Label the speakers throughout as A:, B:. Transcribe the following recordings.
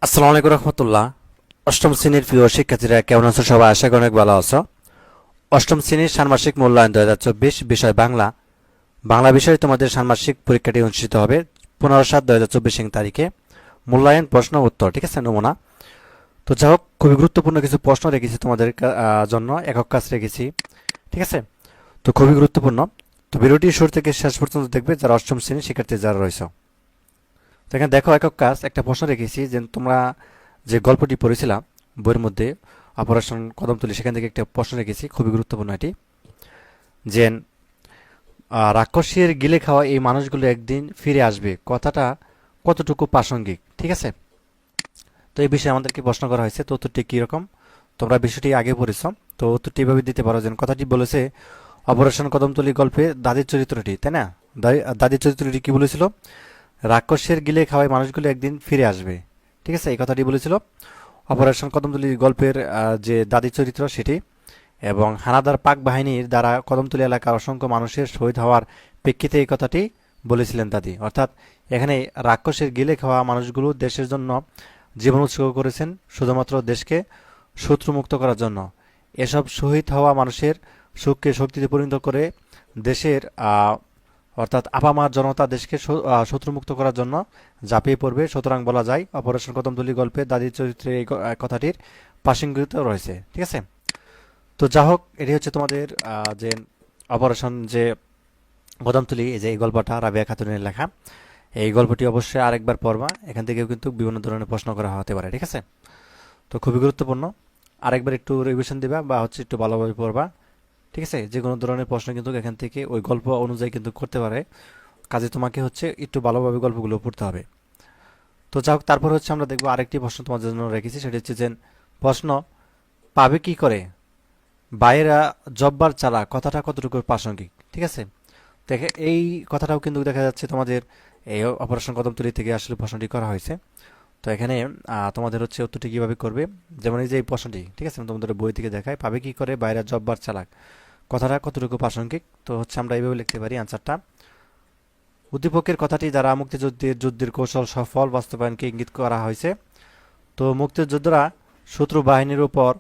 A: আসসালামু আলাইকুম রহমতুল্লাহ। অষ্টম শ্রেণীর প্রিয় শিক্ষার্থীরা কেমন আছো? সবাই আশা করি অনেক ভালো আছো। অষ্টম শ্রেণীর ষান্মাসিক মূল্যায়ন 2024 বিষয় বাংলা। বাংলা বিষয়ে তোমাদের ষান্মাসিক পরীক্ষাটি অনুষ্ঠিত হবে 15/7/2024 তারিখে। মূল্যায়ন, প্রশ্ন, উত্তর, ঠিক আছে, নমুনা। তো যাই হোক, খুবই গুরুত্বপূর্ণ কিছু প্রশ্ন রেখেছি তোমাদের জন্য, একক কাজ রেখেছি, ঠিক আছে। তো খুবই গুরুত্বপূর্ণ। তো ভিডিওটি শুরু থেকে শেষ পর্যন্ত দেখবে যারা অষ্টম শ্রেণীর শিক্ষার্থী যারা রয়েছে। তো এখানে দেখো, একক কাজ একটা প্রশ্ন রেখেছি যে তোমরা যে গল্পটি পড়েছিলাম বইয়ের মধ্যে অপারেশন কদমতলী, সেখান থেকে একটা প্রশ্ন রেখেছি, খুবই গুরুত্বপূর্ণ এটি। যে রাক্ষসীর গিলে খাওয়া এই মানুষগুলো একদিন ফিরে আসবে, কথাটা কতটুকু প্রাসঙ্গিক, ঠিক আছে। তো এই বিষয়ে আমাদেরকে প্রশ্ন করা হয়েছে। তো উত্তরটি কীরকম, তোমরা বিষয়টি আগে পড়েছ। তো উত্তরটি এভাবে দিতে পারো যে কথাটি বলেছে অপারেশন কদমতলী গল্পে দাদির চরিত্রটি, তাই না? দাদির চরিত্রটি কি বলেছিল? রাক্ষসের গিলে খাওয়াই মানুষগুলো একদিন ফিরে আসবে, ঠিক আছে, এই কথাটি বলেছিল অপারেশন কদমতলী গল্পের যে দাদি চরিত্র সেটি। এবং হানাদার পাক বাহিনীর দ্বারা কদমতলী এলাকার অসংখ্য মানুষের শহীদ হওয়ার প্রেক্ষিতে এই কথাটি বলেছিলেন দাদি। অর্থাৎ এখানে রাক্ষসের গিলে খাওয়া মানুষগুলো দেশের জন্য জীবন উৎসর্গ করেছেন, শুধুমাত্র দেশকে শত্রুমুক্ত করার জন্য। এসব শহীদ হওয়া মানুষের সুখকে শক্তিতে পরিণত করে দেশের অর্থাৎ আপামার জনতা দেশকে শত্রুমুক্ত করার জন্য ঝাঁপিয়ে পড়বে। সুতরাং বলা যায় অপারেশন কদমতলী গল্পে দাদির চরিত্রে এই কথাটির প্রাসঙ্গিকতা রয়েছে, ঠিক আছে। তো যা হোক, এটি হচ্ছে তোমাদের যে অপারেশন যে কদমতলী, এই যে এই গল্পটা রাবেয়া খাতুনের লেখা, এই গল্পটি অবশ্যই আরেকবার পড়বা। এখান থেকেও কিন্তু বিভিন্ন ধরনের প্রশ্ন করা হতে পারে, ঠিক আছে। তো খুবই গুরুত্বপূর্ণ, আরেকবার একটু রিভিশন দিবা বা হচ্ছে একটু ভালোভাবে পড়বা, ঠিক আছে। যে কোনো ধরনের প্রশ্ন কিন্তু এখান থেকে ওই গল্প অনুযায়ী কিন্তু করতে পারে, কাজে তোমাকে হচ্ছে একটু ভালোভাবে গল্পগুলো পড়তে হবে। তো যাই হোক, তারপর হচ্ছে আমরা দেখবো আরেকটি প্রশ্ন তোমাদের জন্য রেখেছি, সেটি হচ্ছে যে প্রশ্ন পাবে কি করে বাইরা জব্বার চালা, কথাটা কতটুকু প্রাসঙ্গিক, ঠিক আছে। দেখে এই কথাটাও কিন্তু দেখা যাচ্ছে তোমাদের এই অপারেশন কদমতলী থেকে আসলে প্রশ্নটি করা হয়েছে। তো এখানে তোমাদের হচ্ছে উত্তরটি কীভাবে করবে, যেমন এই যে এই প্রশ্নটি, ঠিক আছে, তোমাদের বই থেকে দেখায় পাবে কি করে বাইরা জব্বার চালাক, কথাটা কতটুকু প্রাসঙ্গিক। তো হচ্ছে আমরা এইভাবে লিখতে পারি আনসারটা। উদ্দীপকের কথাটি দ্বারা যুদ্ধের কৌশল সফল বাস্তবায়নকে ইঙ্গিত করা হয়েছে। তো মুক্তিযোদ্ধারা শত্রু বাহিনীর উপর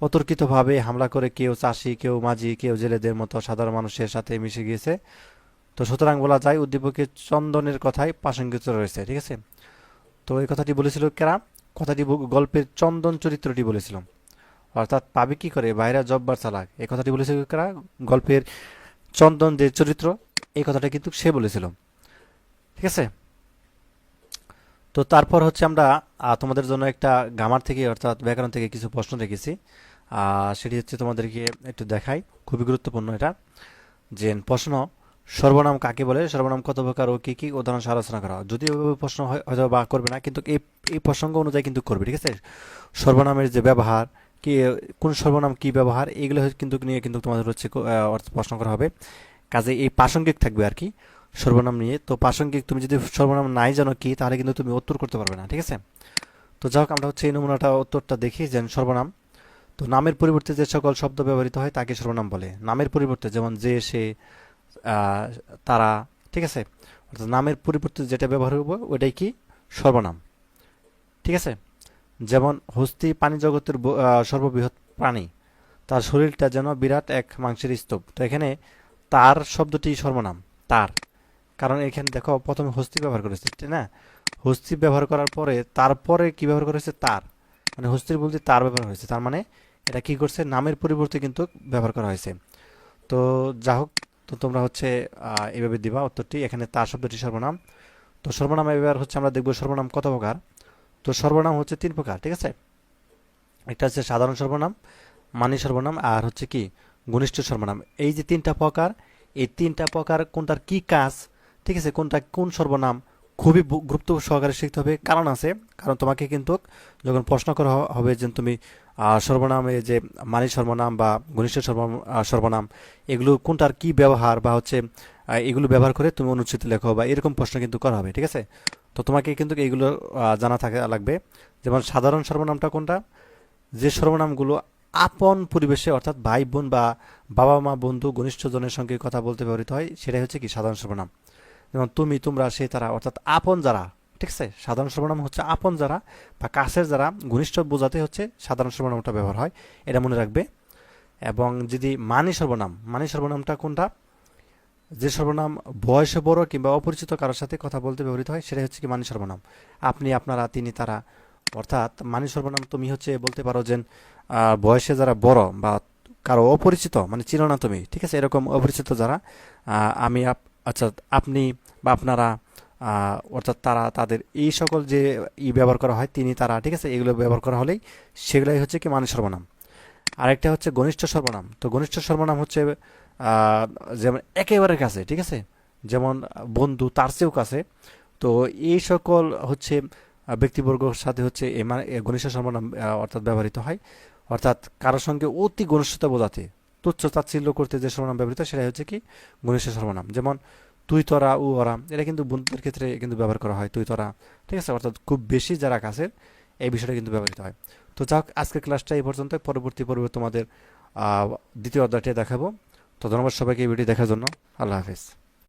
A: অতর্কিতভাবে হামলা করে কেউ চাষি, কেউ মাঝি, কেউ জেলেদের মতো সাধারণ মানুষের সাথে মিশে গিয়েছে। তো সুতরাং বলা যায় উদ্দীপকের চন্দনের কথাই প্রাসঙ্গিকতা রয়েছে, ঠিক আছে। তো এই কথাটি বলেছিল কেরা? কথাটি গল্পের চন্দন চরিত্রটি বলেছিল। অর্থাৎ পাবে কি করে বাইরা জব্বার চালাক, এই কথাটি বলেছিল কেরা? গল্পের চন্দন যে চরিত্র, এই কথাটা কিন্তু সে বলেছিল, ঠিক আছে। তো তারপর হচ্ছে আমরা তোমাদের জন্য একটা গ্রামার থেকে অর্থাৎ ব্যাকরণ থেকে কিছু প্রশ্ন রেখেছি। সেটি হচ্ছে তোমাদেরকে একটু দেখাই, খুবই গুরুত্বপূর্ণ এটা। যে প্রশ্ন সর্বনাম কাকে বলে, সর্বনাম কত প্রকার ও কি কি, উদাহরণ সহ আলোচনা করা। যদিও ওইভাবে প্রশ্ন হয়তো বা করবে না, কিন্তু এই এই প্রসঙ্গ অনুযায়ী কিন্তু করবে, ঠিক আছে। সর্বনামের যে ব্যবহার, কি কোন সর্বনাম কি ব্যবহার, এগুলো কিন্তু নিয়ে কিন্তু তোমাদের হচ্ছে প্রশ্ন করা হবে। কাজে এই প্রাসঙ্গিক থাকবে আর কি সর্বনাম নিয়ে। তো প্রাসঙ্গিক তুমি যদি সর্বনাম নাই জানো কি, তাহলে কিন্তু তুমি উত্তর করতে পারবে না, ঠিক আছে। তো যাই হোক, আমরা হচ্ছে এই নমুনাটা উত্তরটা দেখি যে সর্বনাম। তো নামের পরিবর্তে যে সকল শব্দ ব্যবহৃত হয় তাকে সর্বনাম বলে। নামের পরিবর্তে যেমন যে, সে, তারা, ঠিক আছে, অর্থাৎ নামের পরিবর্তে যেটা ব্যবহার হবে ওইটাই কি সর্বনাম, ঠিক আছে। যেমন হস্তি পানি জগতের সর্ববৃহৎ প্রাণী, তার শরীরটা যেন বিরাট এক মাংসের স্তূপ। তো এখানে তার শব্দটি সর্বনাম, তার, কারণ এখানে দেখো প্রথমে হস্তি ব্যবহার করেছে, ঠিক না? হস্তি ব্যবহার করার পরে তারপরে কি ব্যবহার করেছে? তার, মানে হস্তির বলতে তার ব্যবহার হয়েছে, তার মানে এটা কি করছে? নামের পরিবর্তে কিন্তু ব্যবহার করা হয়েছে। তো যা হোক, তো তোমরা হচ্ছে এইভাবে দিবা উত্তরটি। এখানে তার শব্দটি সর্বনাম। তো সর্বনাম এবার হচ্ছে আমরা দেখবো সর্বনাম কত প্রকার। তো সর্বনাম হচ্ছে 3 প্রকার, ঠিক আছে। একটা হচ্ছে সাধারণ সর্বনাম, মানী সর্বনাম, আর হচ্ছে কি ঘনিষ্ঠ সর্বনাম। এই যে 3টা প্রকার, এই 3টা প্রকার কোনটার কি কাজ, ঠিক আছে, কোনটা কোন সর্বনাম, খুবই গুরুত্ব সহকারে শিখতে হবে। কারণ আছে, কারণ তোমাকে কিন্তু যখন প্রশ্ন করা হবে যে তুমি সর্বনামে যে মানী সর্বনাম বা ঘনিষ্ঠ সর্বনাম, এগুলো কোনটার কি ব্যবহার বা হচ্ছে এগুলো ব্যবহার করে তুমি অনুচ্ছেদ লেখো বা এরকম প্রশ্ন কিন্তু করা হবে, ঠিক আছে। তো তোমাকে কিন্তু এইগুলো জানা থাকা লাগবে। যেমন সাধারণ সর্বনামটা কোনটা? যে সর্বনামগুলো আপন পরিবেশে অর্থাৎ ভাই বোন বা বাবা মা বন্ধু ঘনিষ্ঠজনের সঙ্গে কথা বলতে ব্যবহৃত হয়, সেটাই হচ্ছে কি সাধারণ সর্বনাম। যেমন তুমি, তোমরা, সে, তারা, অর্থাৎ আপন যারা, ঠিক আছে? সাধারণ সর্বনাম হচ্ছে আপন যারা বা কাছের যারা, ঘনিষ্ঠ বোঝাতে হচ্ছে সাধারণ সর্বনামটা ব্যবহার হয়, এটা মনে রাখবে। এবং যদি মানি সর্বনাম, মানি সর্বনামটা কোনটা? যে সর্বনাম বয়সে বড় কিংবা অপরিচিত কারোর সাথে কথা বলতে ব্যবহৃত হয় সেটাই হচ্ছে কি মানি সর্বনাম। আপনি, আপনারা, তিনি, তারা। অর্থাৎ মানি সর্বনাম তুমি হচ্ছে বলতে পারো যে বয়সে যারা বড় বা কারো অপরিচিত, মানে চিনো না তুমি, ঠিক আছে, এরকম অপরিচিত যারা, আমি, আচ্ছা, আপনি বা আপনারা, অর্থাৎ তারা, তাদের, এই সকল যে ব্যবহার করা হয়, তিনি, তারা, ঠিক আছে, এগুলো ব্যবহার করা হলেই সেগুলাই হচ্ছে কি মানি সর্বনাম। আরেকটা হচ্ছে ঘনিষ্ঠ সর্বনাম। তো ঘনিষ্ঠ সর্বনাম হচ্ছে আহ, যেমন একেবারে কাছে, ঠিক আছে, যেমন বন্ধু, তার চেয়েও কাছে। তো এই সকল হচ্ছে ব্যক্তিবর্গের সাথে হচ্ছে এ ঘনিষ্ঠ সর্বনাম অর্থাৎ ব্যবহৃত হয়। অর্থাৎ কারোর সঙ্গে অতি ঘনিষ্ঠতা বোঝাতে, তুচ্ছ তাচ্ছিল্য করতে যে সর্বনাম ব্যবহৃত হয়, সেটা হচ্ছে কি ঘনিষ্ঠ সর্বনাম। যেমন তুই, তোরা, ও, ওরা, এটা কিন্তু বন্ধুদের ক্ষেত্রে কিন্তু ব্যবহার করা হয়, তুই, তোরা, ঠিক আছে, অর্থাৎ খুব বেশি যারা কাছের, এই বিষয়টা কিন্তু ব্যবহৃত হয়। তো যাক, আজকের ক্লাসটা এই পর্যন্ত। পরবর্তী পর্বে তোমাদের দ্বিতীয় অধ্যায়টি দেখাবো। তো ধন্যবাদ সবাইকে এই ভিডিও দেখার জন্য। আল্লাহ হাফেজ।